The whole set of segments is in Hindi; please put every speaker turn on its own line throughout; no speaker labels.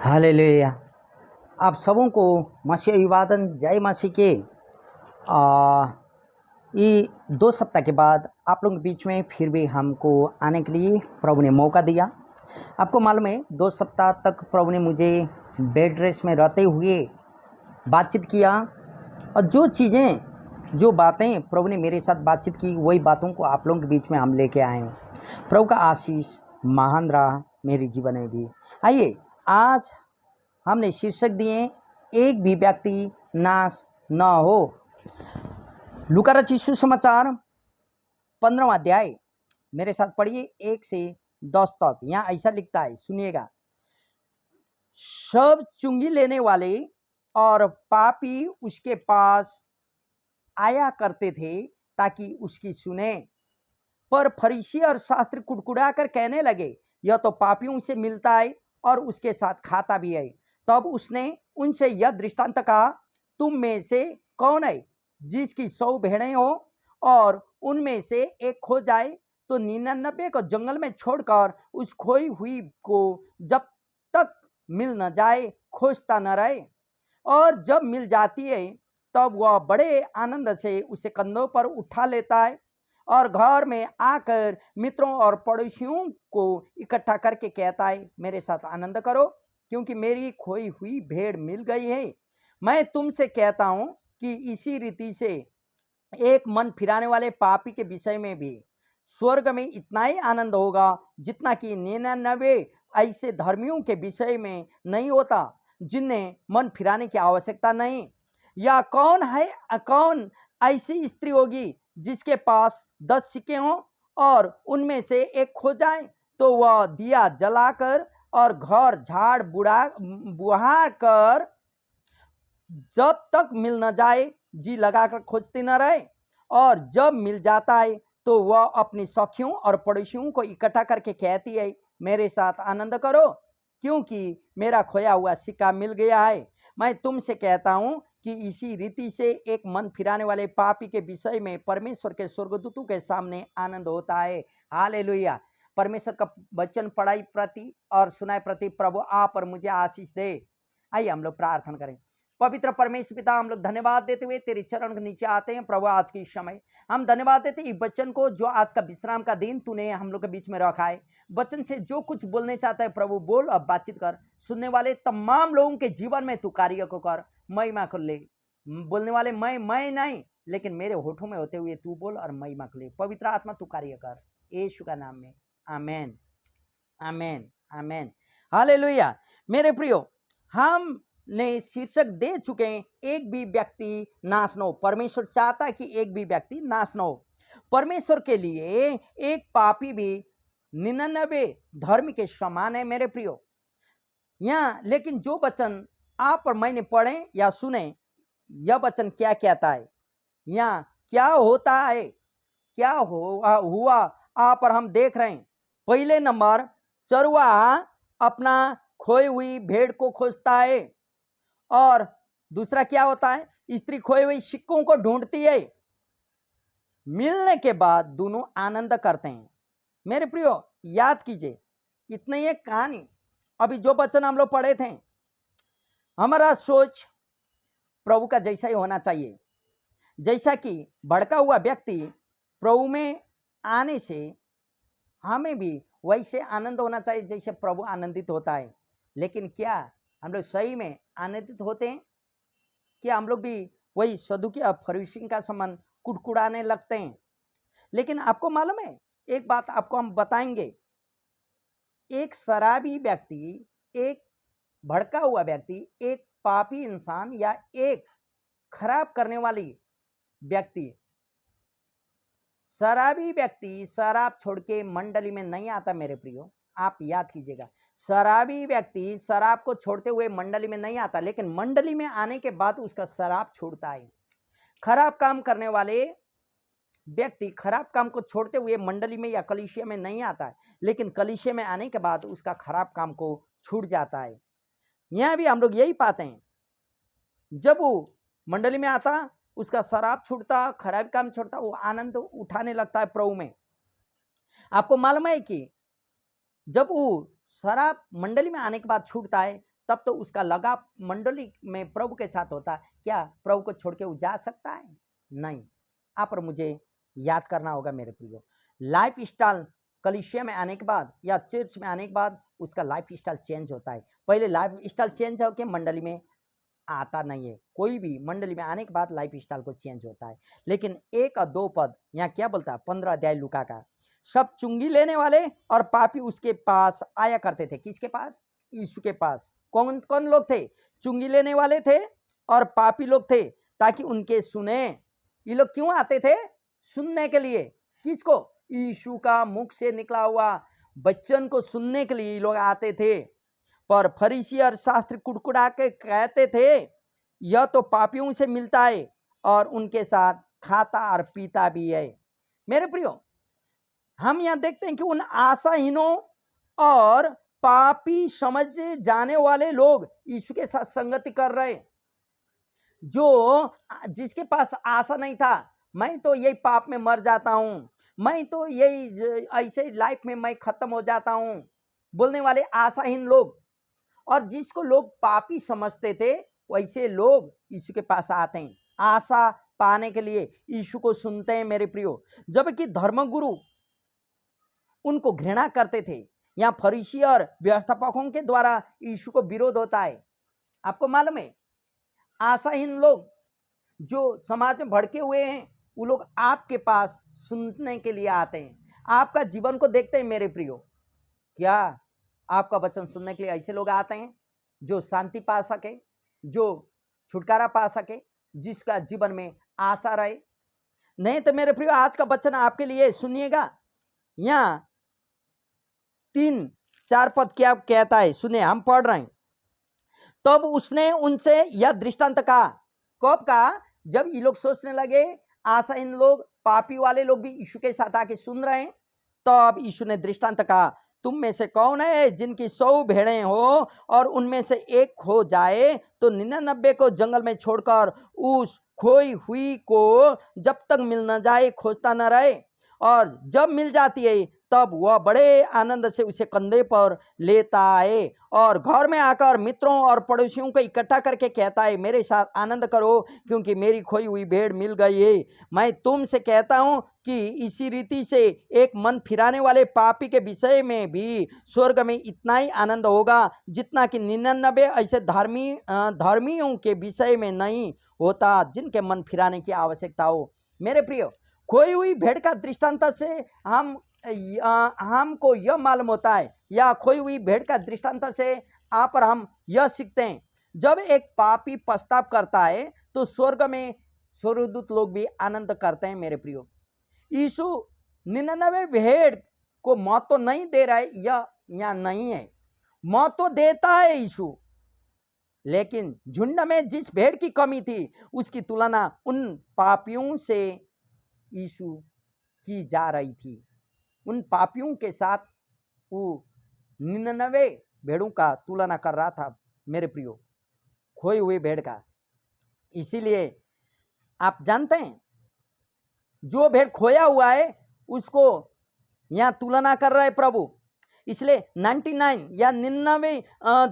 हालेलुया। आप सबों को मसीह अभिवादन, जय मसीह के। आ, ये 2 सप्ताह के बाद आप लोगों के बीच में फिर भी हमको आने के लिए प्रभु ने मौका दिया। आपको मालूम है 2 सप्ताह तक प्रभु ने मुझे बेड रेस्ट में रहते हुए बातचीत किया, और जो बातें प्रभु ने मेरे साथ बातचीत की वही बातों को आप लोगों के बीच में हम लेके आए हैं। प्रभु का आशीष महान रहा मेरे जीवन में भी। आइए, आज हमने शीर्षक दिए, एक भी व्यक्ति नाश न हो। लूका रचित सुसमाचार 15वां अध्याय मेरे साथ पढ़िए 1 से 10 तक। यहाँ ऐसा लिखता है, सुनिएगा। सब चुंगी लेने वाले और पापी उसके पास आया करते थे ताकि उसकी सुने, पर फरीसी और शास्त्री कुड़कुड़ा कर कहने लगे, यह तो पापियों से मिलता है और उसके साथ खाता भी है। तब उसने उनसे यह दृष्टांत कहा, तुम में से कौन है जिसकी 100 भेड़ें हो और उनमें से एक खो जाए तो 99 को जंगल में छोड़कर उस खोई हुई को जब तक मिल न जाए खोजता न रहे, और जब मिल जाती है तब वह बड़े आनंद से उसे कंधों पर उठा लेता है और घर में आकर मित्रों और पड़ोसियों को इकट्ठा करके कहता है, मेरे साथ आनंद करो क्योंकि मेरी खोई हुई भेड़ मिल गई है। मैं तुमसे कहता हूं कि इसी रीति से एक मन फिराने वाले पापी के विषय में भी स्वर्ग में इतना ही आनंद होगा जितना कि 99 ऐसे धर्मियों के विषय में नहीं होता जिन्हें मन फिराने की आवश्यकता नहीं। या कौन ऐसी स्त्री होगी जिसके पास 10 सिक्के हों और उनमें से एक खो जाए तो वह दिया जलाकर और घर झाड़ बुहार कर जब तक मिल न जाए जी लगाकर खोजती न रहे, और जब मिल जाता है तो वह अपनी सखियों और पड़ोसियों को इकट्ठा करके कहती है, मेरे साथ आनंद करो क्योंकि मेरा खोया हुआ सिक्का मिल गया है। मैं तुमसे कहता हूं कि इसी रीति से एक मन फिराने वाले पापी के विषय में परमेश्वर के स्वर्गदूतों के सामने आनंद होता है। हालेलुया। परमेश्वर का वचन पढ़ाई प्रति और सुनाई प्रति प्रभु आप और मुझे आशीष दे। आइए हम लोग प्रार्थना करें। पवित्र परमेश्वर पिता, हम लोग धन्यवाद देते हुए तेरे चरण के नीचे आते हैं प्रभु। आज के समय हम धन्यवाद देते हैं इस वचन को, जो आज का विश्राम का दिन तूने हम लोग के बीच में रखा है। वचन से जो कुछ बोलने चाहता है प्रभु बोल, अब बातचीत कर। सुनने वाले तमाम लोगों के जीवन में तू कार्य को कर, महिमा को ले। बोलने वाले मैं नहीं, लेकिन मेरे होठों में होते हुए तू बोल और महिमा को ले। पवित्र आत्मा तू कार्य कर, यीशु का नाम में, आमेन आमेन आमेन। हालेलुया। मेरे प्रियो, हम ने शीर्षक दे चुके हैं, एक भी व्यक्ति नाश न हो। परमेश्वर चाहता है कि एक भी व्यक्ति नाश न हो। परमेश्वर के लिए एक पापी भी 99 धर्म के समान है मेरे प्रियो। यहाँ लेकिन जो वचन आप और मैंने पढ़े या सुने, यह वचन क्या कहता है, यहाँ क्या होता है, क्या हुआ आप और हम देख रहे हैं। पहले नंबर, चरवाहा अपना खोई हुई भेड़ को खोजता है, और दूसरा क्या होता है, स्त्री खोई हुई सिक्कों को ढूंढती है। मिलने के बाद दोनों आनंद करते हैं। मेरे प्रियो, याद कीजिए, इतनी ही कहानी। अभी जो वचन हम लोग पढ़े थे, हमारा सोच प्रभु का जैसा ही होना चाहिए। जैसा कि भड़का हुआ व्यक्ति प्रभु में आने से हमें भी वैसे आनंद होना चाहिए जैसे प्रभु आनंदित होता है। लेकिन क्या हम लोग सही में आनंदित होते हैं? क्या हम लोग भी वही सदुकी और फरीसी का समान कुड़कुड़ाने लगते हैं? लेकिन आपको मालूम है, एक बात आपको हम बताएंगे, एक शराबी व्यक्ति, एक भड़का हुआ व्यक्ति, एक पापी इंसान या एक खराब करने वाली व्यक्ति, शराबी व्यक्ति शराब छोड़ के मंडली में नहीं आता। मेरे प्रियो, आप याद कीजिएगा, शराबी व्यक्ति शराब को छोड़ते हुए मंडली में नहीं आता, लेकिन मंडली में आने के बाद उसका शराब छूटता है। खराब काम करने वाले व्यक्ति खराब काम को छोड़ते हुए मंडली में या कलीसिया में नहीं आता है, लेकिन कलीसिया में आने के बाद उसका खराब काम को छूट जाता है। यहां भी हम लोग यही पाते हैं, जब वो मंडली में आता उसका शराब छूटता, खराब काम छोड़ता, वो आनंद उठाने लगता है प्रभु में। आपको मालूम है कि जब वो शराब मंडली में आने के बाद छूटता है तब तो उसका लगाव मंडली में प्रभु के साथ होता। क्या प्रभु को छोड़ के वो जा सकता है? नहीं। आप और मुझे याद करना होगा मेरे प्रियो, लाइफ स्टाइल कलीसिया में आने के बाद या चर्च में आने के बाद उसका लाइफ स्टाइल चेंज होता है। पहले लाइफ स्टाइल चेंज होकर मंडली में आता नहीं है। कोई भी मंडली में आने के बाद लाइफ स्टाइल को चेंज होता है। लेकिन 1 और 2 पद यहाँ क्या बोलता है? 15 अध्याय लूका का, सब चुंगी लेने वाले और पापी उसके पास आया करते थे। किसके पास? यीशु के पास। कौन कौन लोग थे? चुंगी लेने वाले थे और पापी लोग थे, ताकि उनके सुने। ये लोग क्यों आते थे? सुनने के लिए। किसको? यीशु का मुख से निकला हुआ वचन को सुनने के लिए ये लोग आते थे। पर फरीसी और शास्त्री कुड़कुड़ा के कहते थे, यह तो पापियों से मिलता है और उनके साथ खाता और पीता भी है। मेरे प्रियो, हम यहाँ देखते हैं कि उन आशाहीनों और पापी समझे जाने वाले लोग यीशु के साथ संगति कर रहे, जो जिसके पास आशा नहीं था, मैं तो यही पाप में मर जाता हूं, मैं तो यही ऐसे लाइफ में मैं खत्म हो जाता हूं, बोलने वाले आशाहीन लोग। और जिसको लोग पापी समझते थे, वैसे लोग यीशु के पास आते हैं आशा पाने के लिए, यीशु को सुनते हैं मेरे प्रियो। जबकि धर्मगुरु उनको घृणा करते थे। यहाँ फरीसी और व्यवस्थापकों के द्वारा यीशु को विरोध होता है। आपको मालूम है, आशाहीन लोग जो समाज में भड़के हुए हैं, वो लोग आपके पास सुनने के लिए आते हैं, आपका जीवन को देखते हैं मेरे प्रियो। क्या आपका वचन सुनने के लिए ऐसे लोग आते हैं जो शांति पा सके, जो छुटकारा पा सके, जिसका जीवन में आशा रहे? नहीं तो मेरे प्रियो, आज का वचन आपके लिए सुनिएगा। यहाँ 3-4 पद क्या कहता है, सुनिए, हम पढ़ रहे हैं। तब उसने उनसे यह दृष्टांत कहा। कब कहा? जब ये लोग सोचने लगे, आशाहीन लोग, पापी वाले लोग भी यीशु के साथ आके सुन रहे हैं, तब यीशु ने दृष्टांत कहा, तुम में से कौन है जिनकी 100 भेड़ें हो और उनमें से एक खो जाए, तो 99 को जंगल में छोड़कर उस खोई हुई को जब तक मिल न जाए खोजता न रहे, और जब मिल जाती है तब वह बड़े आनंद से उसे कंधे पर लेता है और घर में आकर मित्रों और पड़ोसियों को इकट्ठा करके कहता है, मेरे साथ आनंद करो क्योंकि मेरी खोई हुई भेड़ मिल गई है। मैं तुमसे कहता हूं कि इसी रीति से एक मन फिराने वाले पापी के विषय में भी स्वर्ग में इतना ही आनंद होगा जितना कि 99 ऐसे धर्मियों के विषय में नहीं होता, जिनके मन फिराने की आवश्यकता हो। मेरे प्रियो, खोई हुई भेड़ का दृष्टांत से हमको यह मालूम होता है, या खोई हुई भेड़ का दृष्टांत से आप और हम यह सीखते हैं, जब एक पापी पश्चाताप करता है तो स्वर्ग में स्वर्गदूत लोग भी आनंद करते हैं। मेरे प्रियो, यीशु 99 भेड़ को मौत तो नहीं दे रहा है, यह यहाँ नहीं है, मौत तो देता है यीशु, लेकिन झुंड में जिस भेड़ की कमी थी उसकी तुलना उन पापियों से यीशु की जा रही थी। उन पापियों के साथ वो 99 भेड़ों का तुलना कर रहा था मेरे प्रियो, खोई हुई भेड़ का। इसीलिए आप जानते हैं, जो भेड़ खोया हुआ है उसको यहाँ तुलना कर रहा है प्रभु। इसलिए 99 या 99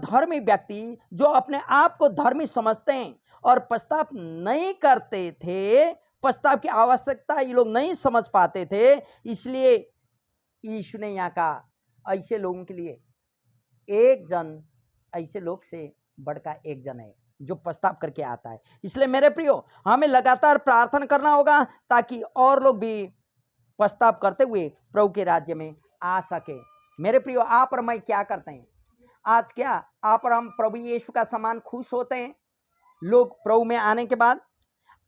धर्मी व्यक्ति जो अपने आप को धर्मी समझते हैं और पश्चाताप नहीं करते थे, पश्चाताप की आवश्यकता ये लोग नहीं समझ पाते थे, इसलिए यीशु ने यहाँ कहा ऐसे लोगों के लिए एक जन, ऐसे लोग से बढ़कर एक जन है जो पश्चाताप करके आता है। इसलिए मेरे प्रियो, हमें लगातार प्रार्थना करना होगा ताकि और लोग भी पश्चाताप करते हुए प्रभु के राज्य में आ सके। मेरे प्रियो, आप और मैं क्या करते हैं आज? क्या आप और हम प्रभु यीशु का समान खुश होते हैं लोग प्रभु में आने के बाद?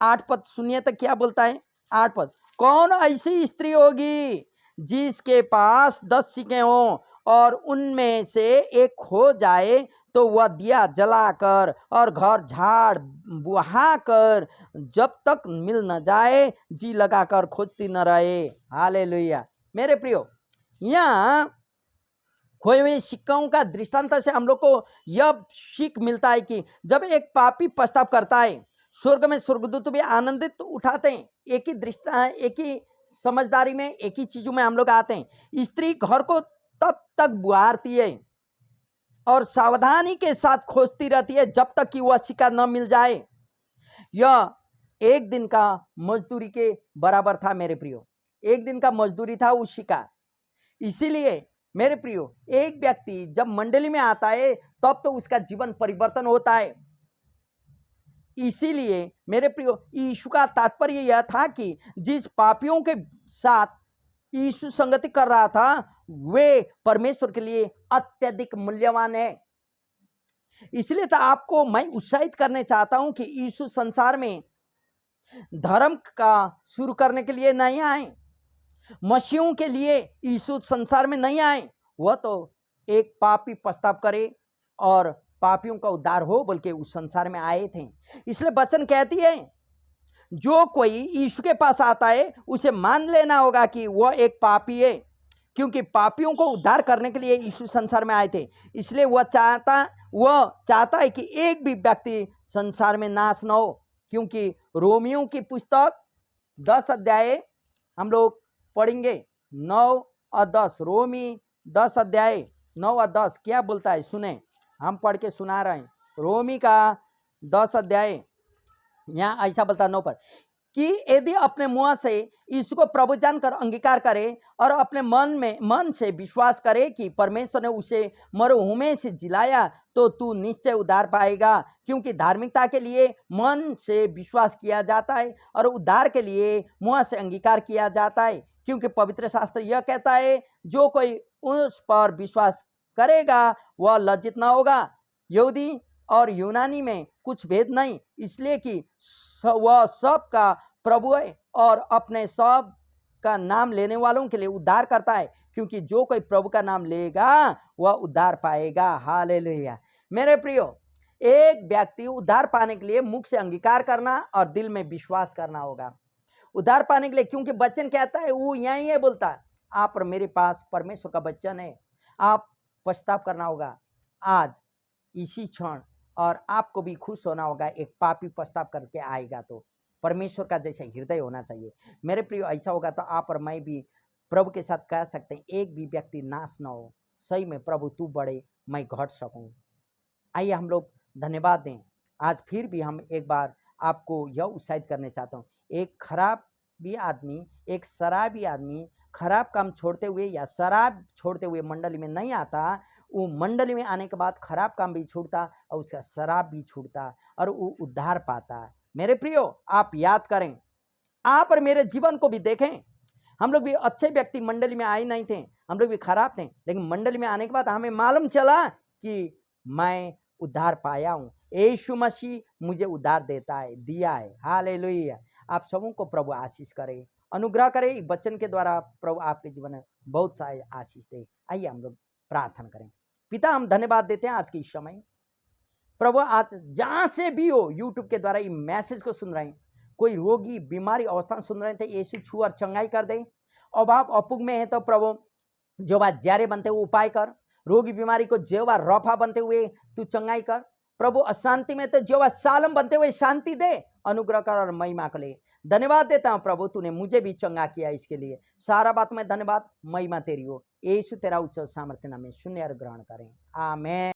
8 पद सुनिए तो क्या बोलता है। 8 पद, कौन ऐसी स्त्री होगी जिसके पास 10 सिक्के हों और उनमें से एक खो जाए तो वह दिया जलाकर और घर झाड़ बुहाकर जब तक मिल न जाए जी लगाकर खोजती न रहे। हालेलुया। मेरे प्रियो, यहाँ खोए हुए सिक्कों का दृष्टांत से हम लोग को यह सीख मिलता है कि जब एक पापी पश्चाताप करता है, स्वर्ग में स्वर्गदूत भी आनंदित उठाते हैं। एक ही समझदारी में, एक ही चीजों में हम लोग आते हैं। स्त्री घर को तब तक बुहारती है और सावधानी के साथ खोजती रहती है जब तक कि वह शिकार न मिल जाए। यह एक दिन का मजदूरी के बराबर था मेरे प्रियो, एक दिन का मजदूरी था उस शिकार। इसीलिए मेरे प्रियो, एक व्यक्ति जब मंडली में आता है तब तो उसका जीवन परिवर्तन होता है। इसीलिए मेरे प्रियो, यीशु का तात्पर्य यह था कि जिस पापियों के साथ यीशु संगति कर रहा था वे परमेश्वर के लिए अत्यधिक मूल्यवान है। इसलिए तो आपको मैं उत्साहित करने चाहता हूं कि यीशु संसार में धर्म का शुरू करने के लिए नहीं आए, मसीहों के लिए यीशु संसार में नहीं आए। वह तो एक पापी पश्चाताप करे और पापियों का उद्धार हो बोल के उस संसार में आए थे। इसलिए वचन कहती है जो कोई यीशु के पास आता है उसे मान लेना होगा कि वह एक पापी है, क्योंकि पापियों को उद्धार करने के लिए यीशु संसार में आए थे। इसलिए वह चाहता है कि एक भी व्यक्ति संसार में नाश न हो। क्योंकि रोमियों की पुस्तक 10 अध्याय हम लोग पढ़ेंगे 9 और 10। रोमी 10 अध्याय 9 और 10 क्या बोलता है सुने, हम पढ़ के सुना रहे हैं। रोमी का 10 अध्याय यहाँ ऐसा बोलता है 9 पर कि यदि अपने मुंह से यीशु को प्रभु जानकर अंगीकार करे और अपने मन से विश्वास करे कि परमेश्वर ने उसे मरूभूमि से जिलाया तो तू निश्चय उद्धार पाएगा। क्योंकि धार्मिकता के लिए मन से विश्वास किया जाता है और उद्धार के लिए मुंह से अंगीकार किया जाता है। क्योंकि पवित्र शास्त्र यह कहता है जो कोई उस पर विश्वास करेगा वह लज्जित ना होगा। यहूदी और यूनानी में कुछ भेद नहीं, इसलिए कि वह सब का प्रभु है और अपने सब का नाम लेने वालों के लिए उद्धार करता है। क्योंकि जो कोई प्रभु का नाम लेगा वह उद्धार पाएगा। हालेलुया। मेरे प्रियो, एक व्यक्ति उद्धार पाने के लिए मुख से अंगीकार करना और दिल में विश्वास करना होगा उद्धार पाने के लिए। क्योंकि वचन कहता है वो यही है, बोलता है आप और मेरे पास परमेश्वर का वचन है। आप पश्चाताप करना होगा आज इसी क्षण, और आपको भी खुश होना होगा। एक पापी पश्चाताप करके आएगा तो परमेश्वर का जैसा हृदय होना चाहिए। मेरे प्रियो, ऐसा होगा तो आप और मैं भी प्रभु के साथ कह सकते हैं एक भी व्यक्ति नाश न हो। सही में प्रभु तू बढ़े मैं घट सकूं। आइए हम लोग धन्यवाद दें। आज फिर भी हम एक बार आपको यह उत्साहित करने चाहता हूँ। एक खराब भी आदमी, एक शराबी आदमी खराब काम छोड़ते हुए या शराब छोड़ते हुए मंडली में नहीं आता। वो मंडली में आने के बाद खराब काम भी छूटता और उसका शराब भी छूटता और वो उद्धार पाता। मेरे प्रियो, आप याद करें, आप और मेरे जीवन को भी देखें। हम लोग भी अच्छे व्यक्ति मंडली में आए नहीं थे, हम लोग भी खराब थे, लेकिन मंडली में आने के बाद हमें मालूम चला कि मैं उद्धार पाया हूँ। यीशु मसीह मुझे उद्धार देता है, दिया है। हालेलुया। आप सबों को प्रभु आशीष करे, अनुग्रह करे। वचन के द्वारा प्रभु आपके जीवन में बहुत सारे आशीष दे। आइए हम लोग प्रार्थना करें। पिता, हम धन्यवाद देते हैं आज के इस समय। प्रभु आज जहां से भी हो यूट्यूब के द्वारा ये मैसेज को सुन रहे हैं, कोई रोगी बीमारी अवस्था सुन रहे थे, यीशु छू और चंगाई कर दे। अभाव अपुग में है तो प्रभु जो बात जारे बनते हुए उपाय कर। रोगी बीमारी को जो बात रफा बनते हुए तू चंगाई कर। प्रभु अशांति में तो जो बात सालम बनते हुए शांति दे, अनुग्रह कर और महिमा के लिए धन्यवाद देता हूँ। प्रभु तूने मुझे भी चंगा किया, इसके लिए सारा बात में धन्यवाद। महिमा तेरी हो। यीशु तेरा उच्च सामर्थ्य नाम में शून्य ग्रहण करें। आमेन।